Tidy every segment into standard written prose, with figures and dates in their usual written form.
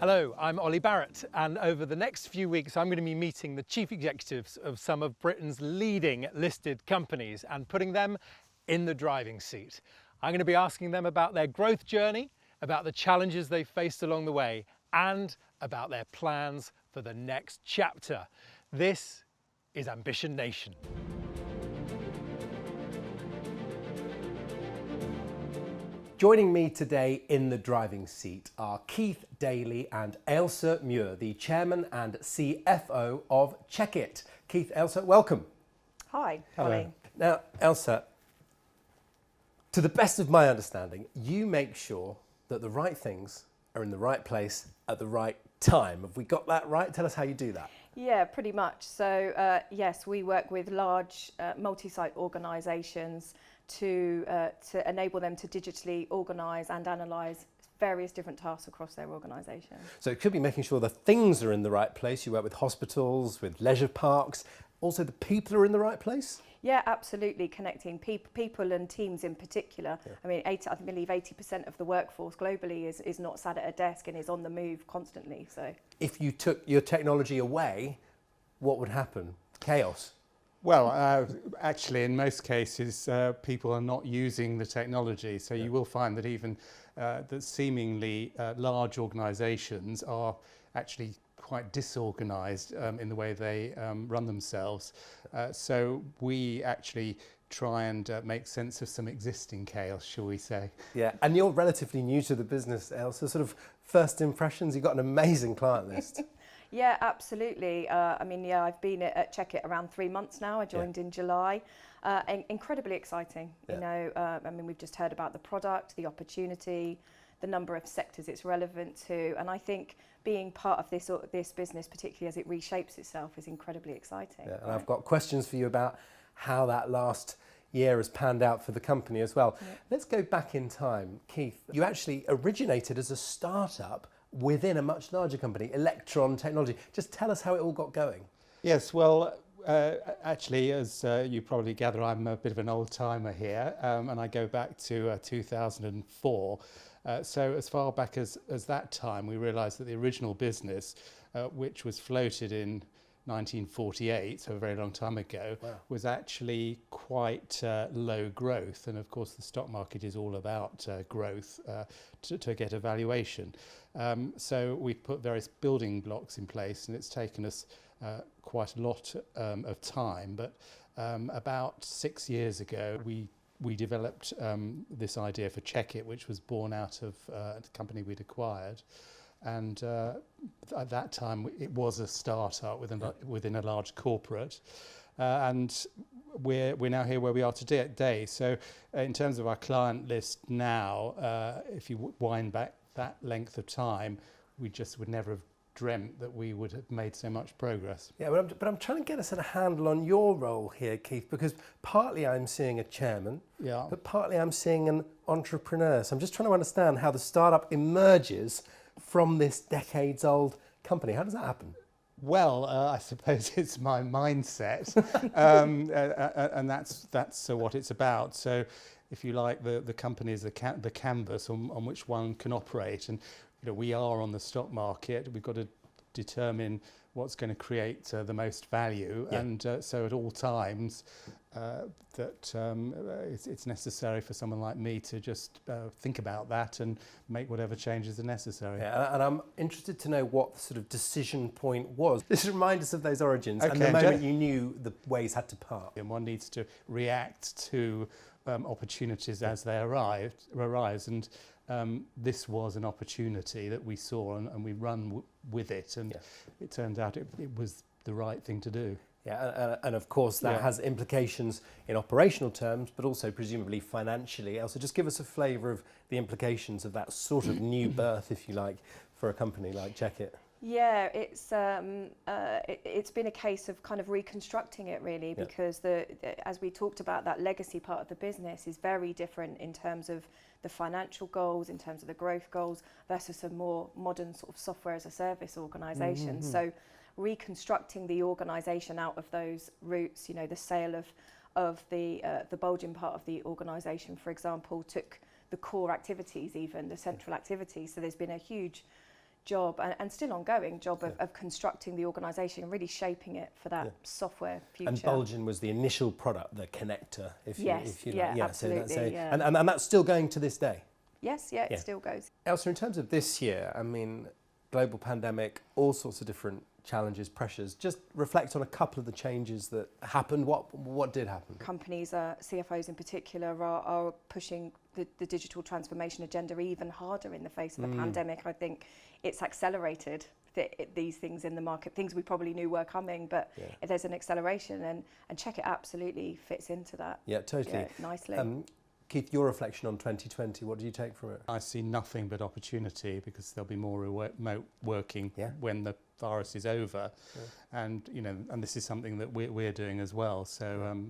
Hello, I'm Oli Barrett, and over the next few weeks I'm going to be meeting the chief executives of some of Britain's leading listed companies and putting them in the driving seat. I'm going to be asking them about their growth journey, about the challenges they've faced along the way, and about their plans for the next chapter. This is Ambition Nation. Joining me today in the driving seat are Keith Daley and Aylsa Muir, the chairman and CFO of Checkit. Keith, Aylsa, welcome. Hi, Hello. Oli. Now, Aylsa, to the best of my understanding, you make sure that the right things are in the right place at the right time. Have we got that right? Tell us how you do that. Yeah, pretty much. So yes, we work with large multi-site organisations to enable them to digitally organise and analyse various different tasks across their organisation. So it could be making sure the things are in the right place. You work with hospitals, with leisure parks. Also, the people are in the right place? Yeah, absolutely. Connecting people and teams in particular. Yeah. I mean, I believe 80% of the workforce globally is not sat at a desk and is on the move constantly. So, if you took your technology away, what would happen? Chaos. Well, actually, in most cases, people are not using the technology. So you will find that even that seemingly large organisations are actually quite disorganised in the way they run themselves. So we actually try and make sense of some existing chaos, shall we say. Yeah, and you're relatively new to the business, Aylsa. Sort of first impressions, you've got an amazing client list. Yeah, absolutely. I've been at Checkit around 3 months now. I joined in July. Incredibly exciting. Yeah. We've just heard about the product, the opportunity, the number of sectors it's relevant to, and I think being part of this business, particularly as it reshapes itself, is incredibly exciting. Yeah, and I've got questions for you about how that last year has panned out for the company as well. Yeah. Let's go back in time. Keith, you actually originated as a startup within a much larger company, Electron Technology. Just tell us how it all got going. Yes, well, actually, as you probably gather, I'm a bit of an old timer here, and I go back to 2004. So as far back as that time, we realised that the original business, which was floated in 1948, so a very long time ago, wow, was actually quite low growth. And of course, the stock market is all about growth to get a valuation. So we've put various building blocks in place, and it's taken us quite a lot of time. But about 6 years ago, we developed this idea for Checkit, which was born out of the company we'd acquired. And at that time, it was a startup within a large corporate. And we're now here where we are today. So in terms of our client list now, if you wind back that length of time, we just would never have dreamt that we would have made so much progress. Yeah, but I'm trying to get us a handle on your role here, Keith, because partly I'm seeing a chairman, but partly I'm seeing an entrepreneur. So I'm just trying to understand how the startup emerges from this decades-old company. How does that happen? Well, I suppose it's my mindset, and that's what it's about. So, if you like, the company is the canvas on which one can operate, and we are on the stock market. We've got to determine what's going to create the most value, and so at all times it's necessary for someone like me to just think about that and make whatever changes are necessary. Yeah, and I'm interested to know what the sort of decision point was. Just remind us of those origins and the moment you knew the ways had to part. And one needs to react to opportunities as they arise, and this was an opportunity that we saw, and we run with it, and it turned out it was the right thing to do. Yeah, and of course that has implications in operational terms, but also presumably financially. Aylsa, just give us a flavour of the implications of that sort of new birth, if you like, for a company like Checkit. Yeah, it's been a case of kind of reconstructing it really, because as we talked about, that legacy part of the business is very different in terms of the financial goals, in terms of the growth goals, versus a more modern sort of software as a service organisation. Mm-hmm. So reconstructing the organisation out of those roots, the sale of the bulging part of the organisation, for example, took the core activities, even the central activities. So there's been a huge job, and still ongoing job of constructing the organisation and really shaping it for that software future. And Bulgin was the initial product, the connector, if you like. Absolutely. So and that's still going to this day. Yes, it still goes. Aylsa, in terms of this year, I mean, global pandemic, all sorts of different challenges, pressures. Just reflect on a couple of the changes that happened. What did happen? Companies, CFOs in particular, are pushing the digital transformation agenda even harder in the face of the pandemic. I think it's accelerated these things in the market, things we probably knew were coming, but there's an acceleration, and Checkit absolutely fits into that. Yeah, totally. Nicely. Keith, your reflection on 2020, what do you take from it? I see nothing but opportunity, because there'll be more remote working when the virus is over, and and this is something that we're doing as well. So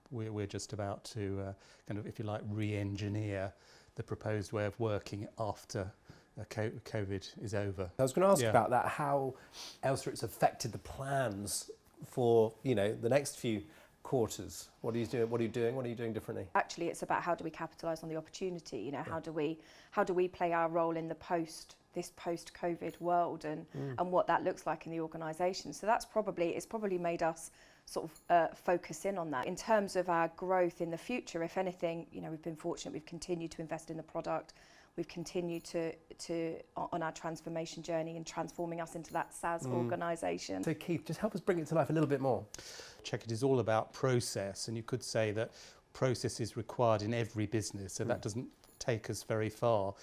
we're just about to kind of, if you like, re-engineer the proposed way of working after COVID is over. I was going to ask about that, how Aylsa it's affected the plans for the next few quarters. What are you doing? What are you doing differently? Actually, it's about how do we capitalise on the opportunity. How do we play our role in this post-COVID world, and what that looks like in the organisation. So it's probably made us sort of focus in on that. In terms of our growth in the future, if anything, we've been fortunate. We've continued to invest in the product. We've continued to on our transformation journey and transforming us into that SaaS organisation. So Keith, just help us bring it to life a little bit more. Checkit is all about process, and you could say that process is required in every business, so that doesn't take us very far.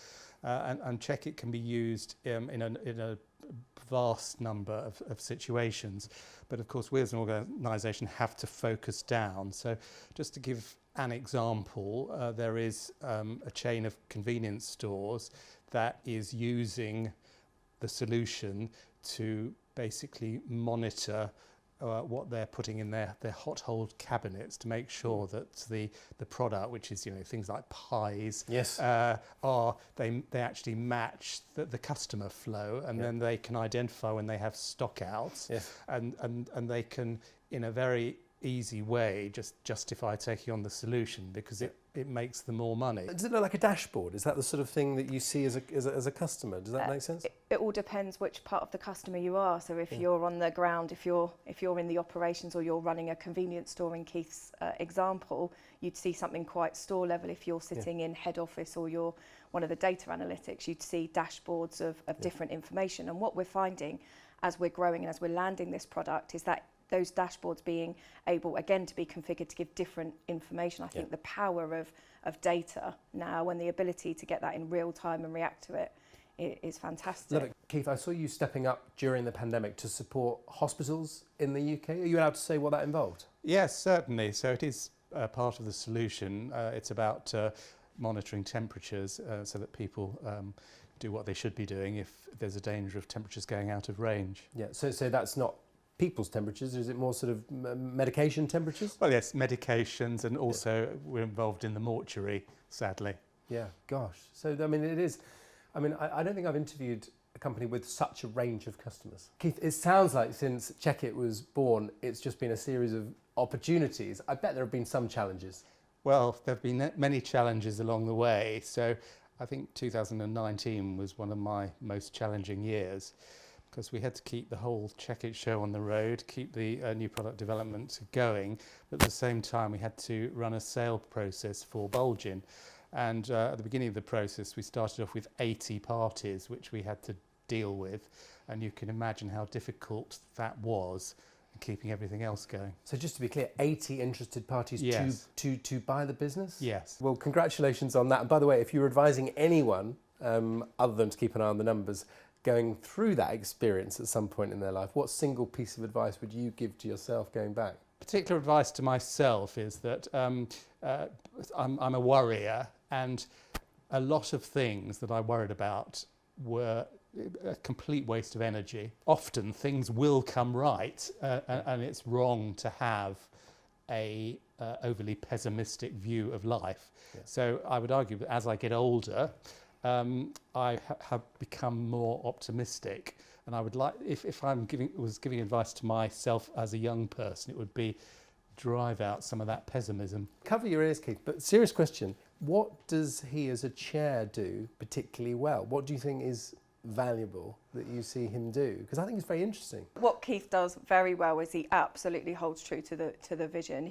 And Checkit can be used in a vast number of situations, but of course we as an organisation have to focus down. So just to give an example, there is a chain of convenience stores that is using the solution to basically monitor what they're putting in their hot hold cabinets, to make sure that the product, which is things like pies, they actually match the customer flow, and then they can identify when they have stock outs, and they can, in a very easy way, just justify taking on the solution, because it makes them more money. Does it look like a dashboard? Is that the sort of thing that you see as a customer? Does that make sense? It all depends which part of the customer you are. So if you're on the ground, if you're in the operations, or you're running a convenience store in Keith's example, you'd see something quite store level. If you're sitting in head office, or you're one of the data analytics, you'd see dashboards of different information. And what we're finding as we're growing and as we're landing this product is that those dashboards being able, again, to be configured to give different information. I think the power of data now, and the ability to get that in real time and react to it, is fantastic. Love it. Keith, I saw you stepping up during the pandemic to support hospitals in the UK. Are you allowed to say what that involved? Yes, certainly. So it is part of the solution. It's about monitoring temperatures so that people do what they should be doing if there's a danger of temperatures going out of range. Yeah, so that's not people's temperatures, is it more sort of medication temperatures? Well, yes, medications, and also we're involved in the mortuary, sadly. Yeah, gosh. So, I mean, it is, I don't think I've interviewed a company with such a range of customers. Keith, it sounds like since Checkit was born, it's just been a series of opportunities. I bet there have been some challenges. Well, there have been many challenges along the way. So I think 2019 was one of my most challenging years, because we had to keep the whole Checkit show on the road, keep the new product development going, but at the same time we had to run a sale process for Bulgin. And at the beginning of the process we started off with 80 parties which we had to deal with, and you can imagine how difficult that was, keeping everything else going. So just to be clear, 80 interested parties to buy the business? Yes. Well, congratulations on that. And by the way, if you're advising anyone, other than to keep an eye on the numbers, going through that experience at some point in their life, what single piece of advice would you give to yourself going back? Particular advice to myself is that I'm a worrier, and a lot of things that I worried about were a complete waste of energy. Often things will come right, and it's wrong to have a overly pessimistic view of life. Yeah. So I would argue that as I get older, I have become more optimistic, and I would like, if I'm giving advice to myself as a young person, it would be drive out some of that pessimism. Cover your ears, Keith, but serious question, what does he as a chair do particularly well? What do you think is valuable that you see him do? Because I think it's very interesting. What Keith does very well is he absolutely holds true to the vision.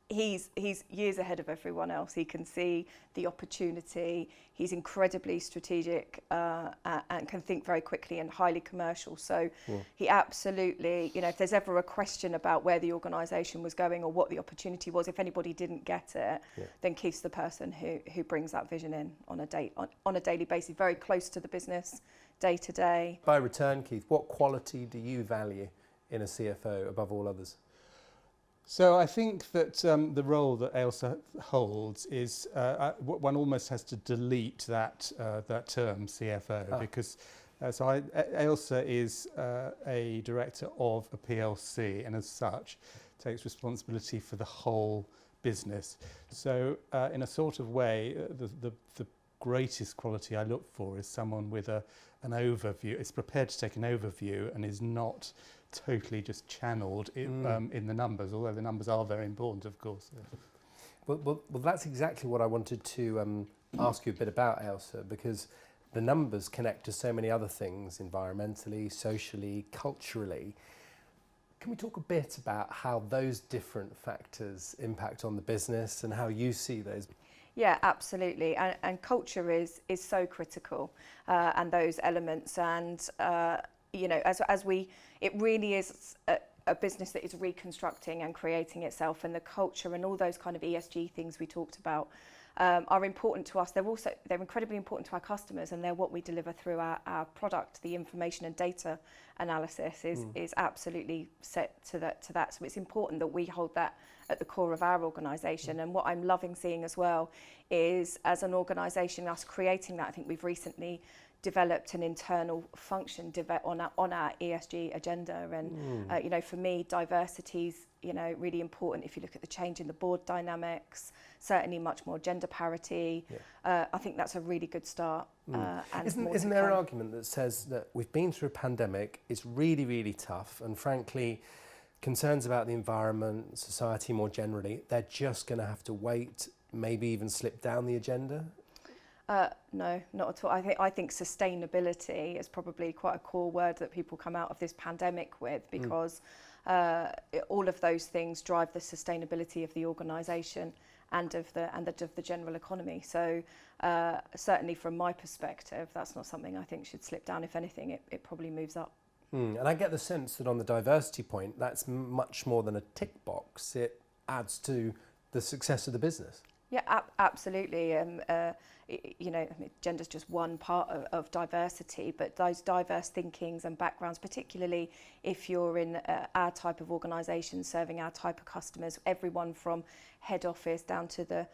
He's years ahead of everyone else. He can see the opportunity. He's incredibly strategic and can think very quickly and highly commercial. So he absolutely, if there's ever a question about where the organisation was going or what the opportunity was, if anybody didn't get it, then Keith's the person who brings that vision in on a daily basis, very close to the business, day to day. By return, Keith, what quality do you value in a CFO above all others? So I think that the role that Aylsa holds is one almost has to delete that term CFO because Aylsa is a director of a PLC and as such takes responsibility for the whole business. So in a sort of way, the greatest quality I look for is someone with an overview, is prepared to take an overview and is not totally just channeled in the numbers, although the numbers are very important, of course. Well, that's exactly what I wanted to ask you a bit about, Aylsa, because the numbers connect to so many other things, environmentally, socially, culturally. Can we talk a bit about how those different factors impact on the business and how you see those? Yeah, absolutely, and culture is so critical, and those elements, and it really is a business that is reconstructing and creating itself, and the culture and all those kind of ESG things we talked about are important to us. They're incredibly important to our customers, and they're what we deliver through our product. The information and data analysis is absolutely set to that. So it's important that we hold that at the core of our organisation. And what I'm loving seeing as well is, as an organisation, us creating that. I think we've recently developed an internal function on our ESG agenda, and for me, diversity is really important. If you look at the change in the board dynamics, certainly much more gender parity. I think that's a really good start. And isn't there an argument that says that we've been through a pandemic, it's really, really tough, and frankly, concerns about the environment, society more generally, they're just going to have to wait, maybe even slip down the agenda? No, not at all. I think sustainability is probably quite a core word that people come out of this pandemic with, because all of those things drive the sustainability of the organisation and of the general economy. So certainly from my perspective, that's not something I think should slip down. If anything, it probably moves up. And I get the sense that on the diversity point, that's much more than a tick box. It adds to the success of the business. Yeah, absolutely. Gender's just one part of diversity, but those diverse thinkings and backgrounds, particularly if you're in our type of organisation serving our type of customers, everyone from head office down to the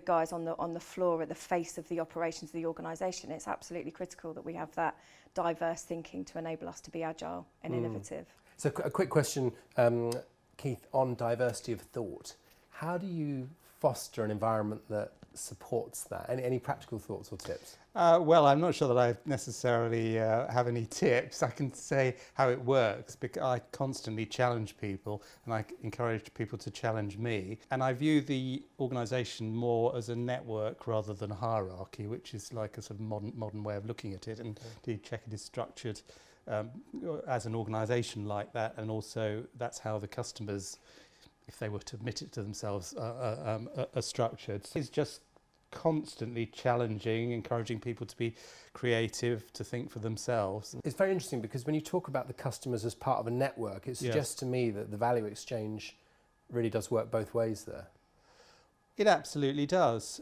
guys on the floor at the face of the operations of the organisation, it's absolutely critical that we have that diverse thinking to enable us to be agile and innovative. So a quick question, Keith, on diversity of thought. How do you foster an environment that supports that? Any practical thoughts or tips? Well, I'm not sure that I necessarily have any tips. I can say how it works because I constantly challenge people and I encourage people to challenge me. And I view the organisation more as a network rather than a hierarchy, which is like a sort of modern way of looking at it. And indeed, Checkit is structured as an organisation like that. And also that's how the customers, if they were to admit it to themselves, are structured. It's just constantly challenging, encouraging people to be creative, to think for themselves. It's very interesting because when you talk about the customers as part of a network, it suggests to me that the value exchange really does work both ways there. It absolutely does.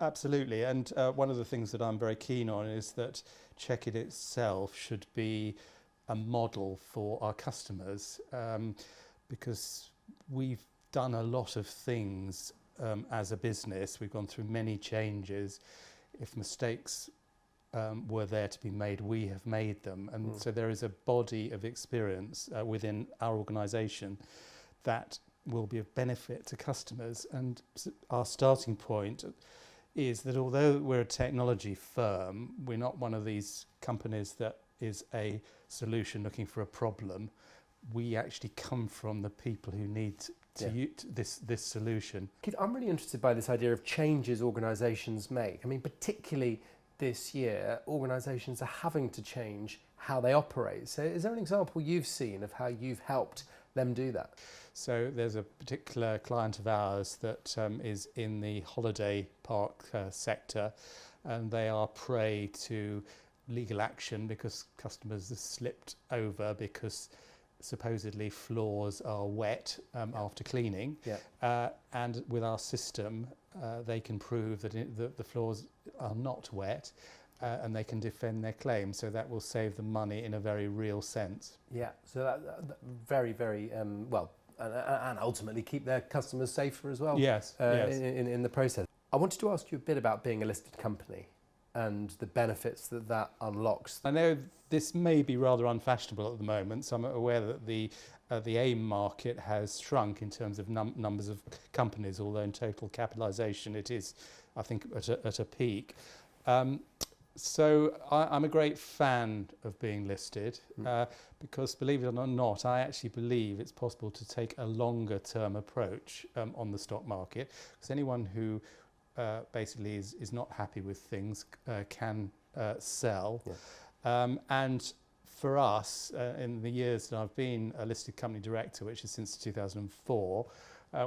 Absolutely. And one of the things that I'm very keen on is that Checkit itself should be a model for our customers, because we've done a lot of things as a business. We've gone through many changes. If mistakes were there to be made, we have made them. And so there is a body of experience within our organisation that will be of benefit to customers. And our starting point is that although we're a technology firm, we're not one of these companies that is a solution looking for a problem. We actually come from the people who need this solution. Keith, I'm really interested by this idea of changes organisations make. I mean, particularly this year, organisations are having to change how they operate. So is there an example you've seen of how you've helped them do that? So there's a particular client of ours that is in the holiday park sector, and they are prey to legal action because customers have slipped over because supposedly floors are wet after cleaning. And with our system they can prove that the floors are not wet, and they can defend their claim, so that will save them money in a very real sense. Yeah, so that very, very well, and ultimately keep their customers safer as well. Yes, in the process. I wanted to ask you a bit about being a listed company and the benefits that unlocks. I know this may be rather unfashionable at the moment, so I'm aware that the AIM market has shrunk in terms of numbers of companies, although in total capitalisation it is, I think, at a peak. So I'm a great fan of being listed because, believe it or not, I actually believe it's possible to take a longer term approach on the stock market, because anyone who basically is not happy with things can sell. And for us, in the years that I've been a listed company director, which is since 2004,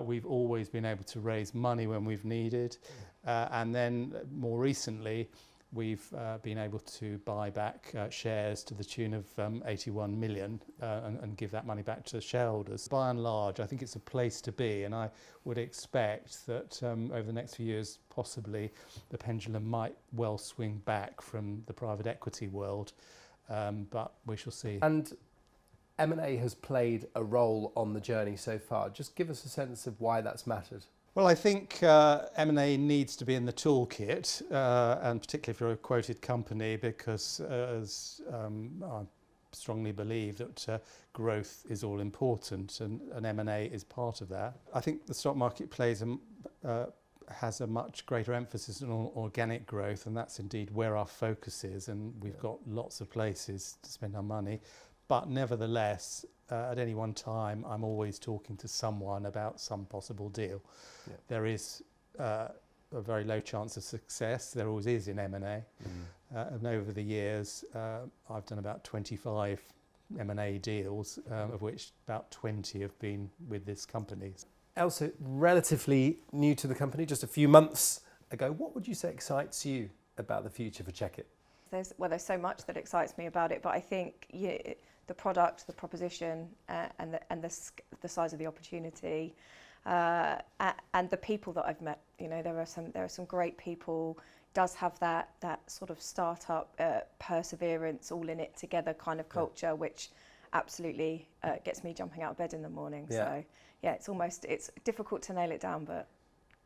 we've always been able to raise money when we've needed. And then more recently, we've been able to buy back shares to the tune of 81 million and give that money back to shareholders. By and large, I think it's a place to be, and I would expect that over the next few years, possibly the pendulum might well swing back from the private equity world, but we shall see. And M&A has played a role on the journey so far. Just give us a sense of why that's mattered. Well, I think M&A needs to be in the toolkit, and particularly if you're a quoted company, because as I strongly believe that growth is all important, and M&A is part of that. I think the stock market has a much greater emphasis on organic growth, and that's indeed where our focus is, and we've got lots of places to spend our money. But nevertheless, at any one time, I'm always talking to someone about some possible deal. There is a very low chance of success. There always is in M&A. And over the years, I've done about 25 M&A deals, of which about 20 have been with this company. Aylsa, relatively new to the company, just a few months ago. What would you say excites you about the future for Checkit? There's so much that excites me about it, but I think the product, the proposition, and the size of the opportunity, and the people that I've met. You know, there are some great people. Does have that sort of startup perseverance, all in it together kind of culture, which absolutely gets me jumping out of bed in the morning. So yeah, it's difficult to nail it down, but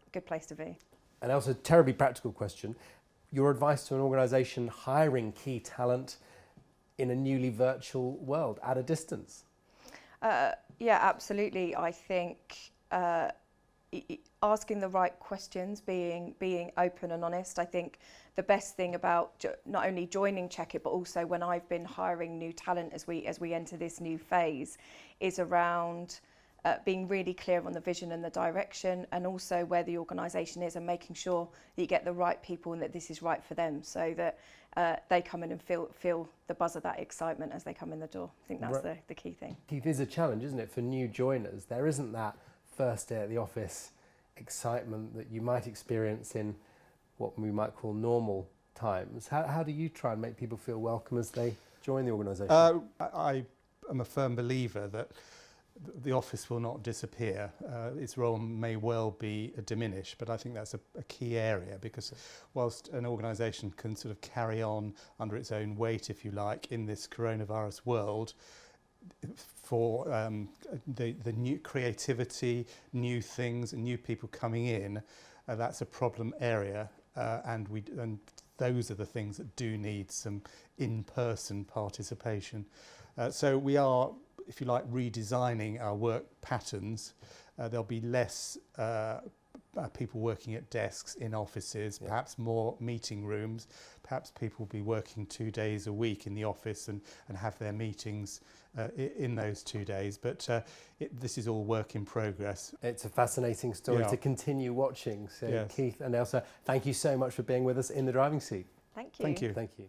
a good place to be. And also, terribly practical question: your advice to an organisation hiring key talent in a newly virtual world at a distance? Yeah, absolutely. I think asking the right questions, being open and honest. I think the best thing about not only joining Checkit, but also when I've been hiring new talent as we enter this new phase, is around being really clear on the vision and the direction, and also where the organisation is, and making sure that you get the right people and that this is right for them, so that they come in and feel the buzz of that excitement as they come in the door. I think that's the key thing. Keith, is a challenge, isn't it, for new joiners? There isn't that first day at the office excitement that you might experience in what we might call normal times. How do you try and make people feel welcome as they join the organisation? I am a firm believer that the office will not disappear. Its role may well be diminished, but I think that's a key area, because whilst an organisation can sort of carry on under its own weight, if you like, in this coronavirus world, for the new creativity, new things, and new people coming in, that's a problem area, and those are the things that do need some in-person participation. So we are, if you like, redesigning our work patterns. There'll be less people working at desks in offices, perhaps more meeting rooms, perhaps people will be working 2 days a week in the office and have their meetings in those 2 days. But this is all work in progress. It's a fascinating story to continue watching. So Keith and Aylsa, thank you so much for being with us in the driving seat. Thank you. Thank you. Thank you.